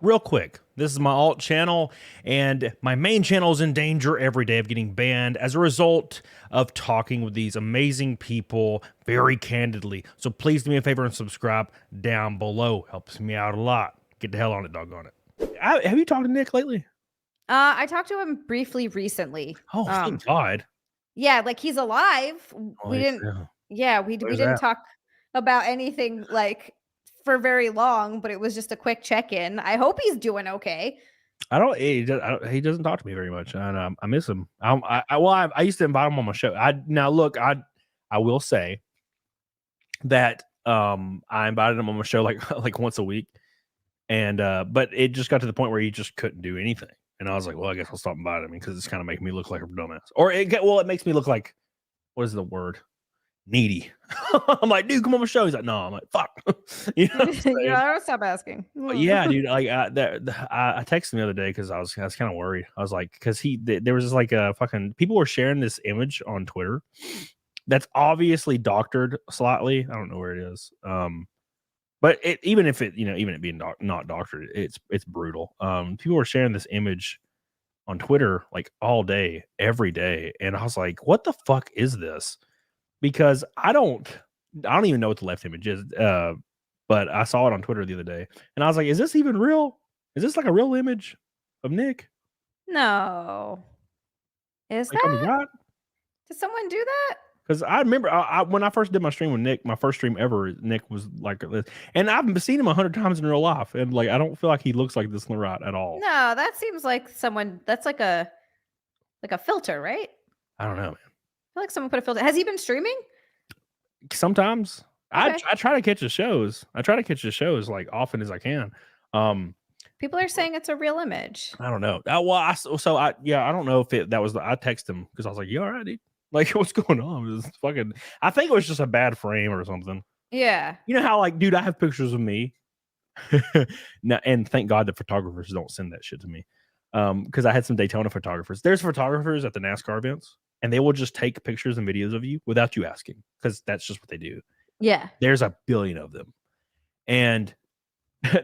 real quick, this is my alt channel, and my main channel is in danger every day of getting banned as a result of talking with these amazing people very candidly. So please do me a favor and subscribe down below. Helps me out a lot. Get the hell on it, doggone it. Have you talked to Nick lately? I talked to him briefly recently. Oh, thank God. Yeah, like he's alive. Oh, We didn't. Yeah, we where's didn't that? talk about anything like for very long, but it was just a quick check-in. I hope he's doing okay. He doesn't talk to me very much, and I miss him. I used to invite him on my show. I will say that I invited him on my show like once a week, and but it just got to the point where he just couldn't do anything, and I was like, well, I guess I'll stop inviting him because it's kind of making me look like a dumbass, or it makes me look like, what is the word? Needy. I'm like, dude, come on my show. He's like, no. I'm like, fuck. You know what I'm saying? Yeah, I don't stop asking. But yeah, dude. Like, I texted him the other day because I was kind of worried. I was like, because there was just like a fucking people were sharing this image on Twitter that's obviously doctored slightly. I don't know where it is. But even it being not doctored, it's brutal. People were sharing this image on Twitter like all day, every day, and I was like, what the fuck is this? Because I don't even know what the left image is. But I saw it on Twitter the other day, and I was like, "Is this even real? Is this like a real image of Nick?" No. Is Like, that? right? Did someone do that? Because I remember when I first did my stream with Nick, my first stream ever, Nick was like this, and I've seen him 100 times in real life, and like I don't feel like he looks like this right at all. No, that seems like someone. That's like a filter, right? I don't know, man. I feel like someone put a filter. Has he been streaming? Sometimes Okay. I try to catch his shows. I try to catch his shows like often as I can. People are saying it's a real image. I don't know. I don't know if that was I texted him because I was like, "You all right, dude? Like, what's going on?" It's fucking. I think it was just a bad frame or something. Yeah. You know how like, dude, I have pictures of me. Now, and thank God the photographers don't send that shit to me. Because I had some Daytona photographers. There's photographers at the NASCAR events, and they will just take pictures and videos of you without you asking, because that's just what they do. Yeah. There's a billion of them, and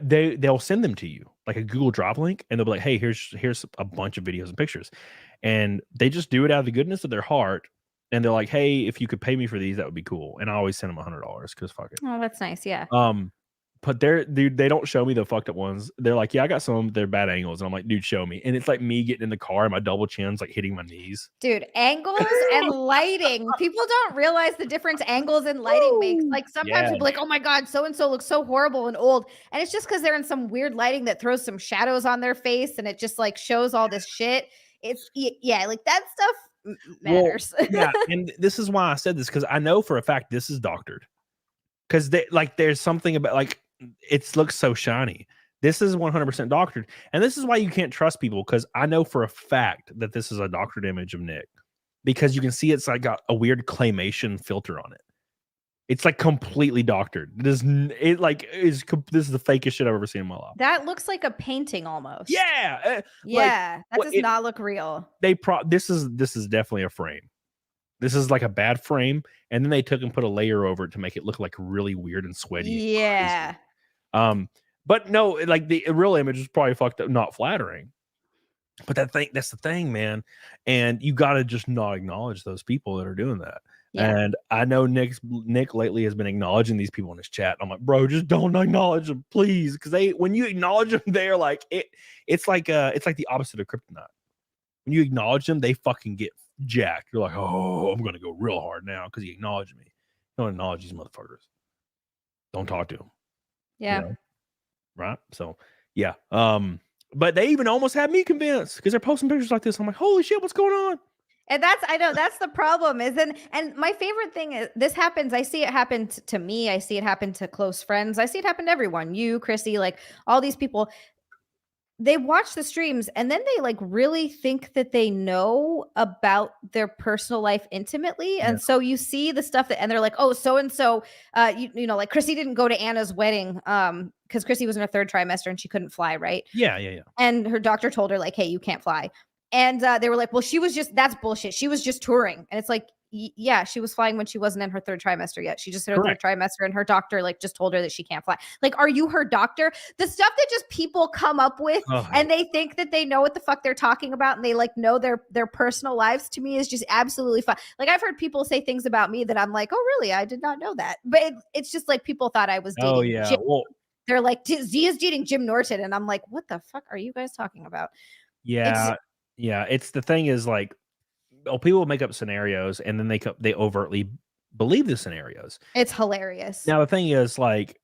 they'll send them to you like a Google Drive link, and they'll be like, "Hey, here's a bunch of videos and pictures," and they just do it out of the goodness of their heart, and they're like, "Hey, if you could pay me for these, that would be cool." And I always send them $100 because fuck it. Oh, that's nice. Yeah. But they don't show me the fucked up ones. They're like, yeah, I got some. They're bad angles, and I'm like, dude, show me. And it's like me getting in the car and my double chin's like hitting my knees. Dude, angles and lighting. People don't realize the difference angles and lighting makes. Like sometimes people are like, oh my God, so and so looks so horrible and old. And it's just because they're in some weird lighting that throws some shadows on their face and it just like shows all this shit. Yeah, like that stuff matters. Well, yeah, and this is why I said this, because I know for a fact this is doctored. Because there's something about like it looks so shiny. This is 100% doctored, and this is why you can't trust people. Because I know for a fact that this is a doctored image of Nick, because you can see it's like got a weird claymation filter on it. It's like completely doctored. This is the fakest shit I've ever seen in my life. That looks like a painting almost. Yeah, yeah, that does not look real. This is definitely a frame. This is like a bad frame, and then they took and put a layer over it to make it look like really weird and sweaty. Yeah. But no, like the real image is probably fucked up, not flattering. But that's the thing, man. And you got to just not acknowledge those people that are doing that. Yeah. And I know Nick lately has been acknowledging these people in his chat. I'm like, bro, just don't acknowledge them, please, because when you acknowledge them, they're like it's like the opposite of kryptonite. When you acknowledge them, they fucking get jacked. You're like, oh, I'm gonna go real hard now because he acknowledged me. Don't acknowledge these motherfuckers. Don't talk to them. Yeah. You know? Right. So yeah. But they even almost had me convinced because they're posting pictures like this. I'm like, holy shit, what's going on? And I know that's the problem is, and my favorite thing is this happens. I see it happen to me. I see it happen to close friends. I see it happen to everyone. You, Chrissy, like all these people. They watch the streams and then they like really think that they know about their personal life intimately. Yeah. And so you see the stuff and they're like, oh, so-and-so, you know, like Chrissy didn't go to Anna's wedding because Chrissy was in her 3rd trimester and she couldn't fly, right? Yeah. And her doctor told her like, hey, you can't fly. And they were like, well, that's bullshit. She was just touring. And it's like, yeah, she was flying when she wasn't in her third trimester yet. She just hit her Correct. third trimester, and her doctor like just told her that she can't fly. Like, are you her doctor? The stuff that just people come up with, and they think that they know what the fuck they're talking about, and they like know their personal lives, to me is just absolutely fun. Like, I've heard people say things about me that I'm like, oh really? I did not know that. But it's just like people thought I was dating. Oh yeah. Well, they're like, Zia's dating Jim Norton, and I'm like, what the fuck are you guys talking about? yeah, yeah. It's the thing is like, people make up scenarios and then they overtly believe the scenarios. It's hilarious. Now the thing is like,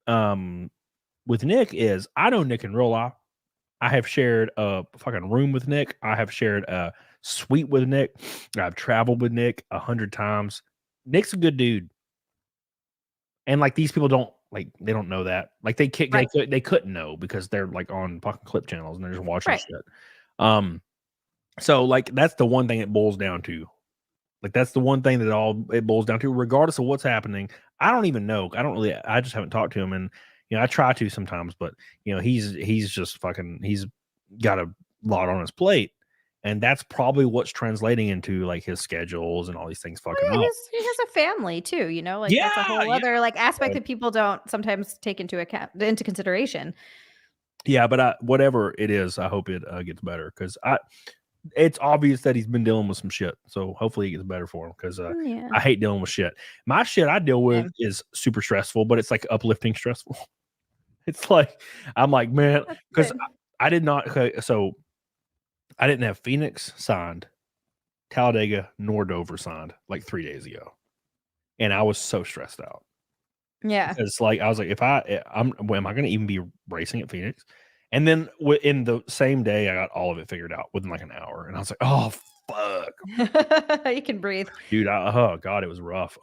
with Nick is I know Nick in real life. I have shared a fucking room with Nick. I have shared a suite with Nick. I've traveled with Nick 100 times. Nick's a good dude. And like these people don't like they don't know that. Like they couldn't know because they're like on fucking clip channels and they're just watching shit. So like that's the one thing it boils down to. Like that's the one thing that it boils down to, regardless of what's happening. I don't even know. I just haven't talked to him, and I try to sometimes, but he's just fucking he's got a lot on his plate. And that's probably what's translating into like his schedules and all these things fucking up. He has a family too, like that's a whole other like aspect that people don't sometimes take into consideration. Yeah, but whatever it is, I hope it gets better because it's obvious that he's been dealing with some shit. So hopefully it gets better for him because I hate dealing with shit. My shit I deal with is super stressful, but it's like uplifting stressful. It's like I'm like, man, because I did not. So I didn't have Phoenix signed, Talladega nor Dover signed like 3 days ago, and I was so stressed out. Yeah, because like I was like, am I going to even be racing at Phoenix? And then in the same day, I got all of it figured out within like an hour, and I was like, oh fuck, you can breathe, dude. Oh god, it was rough.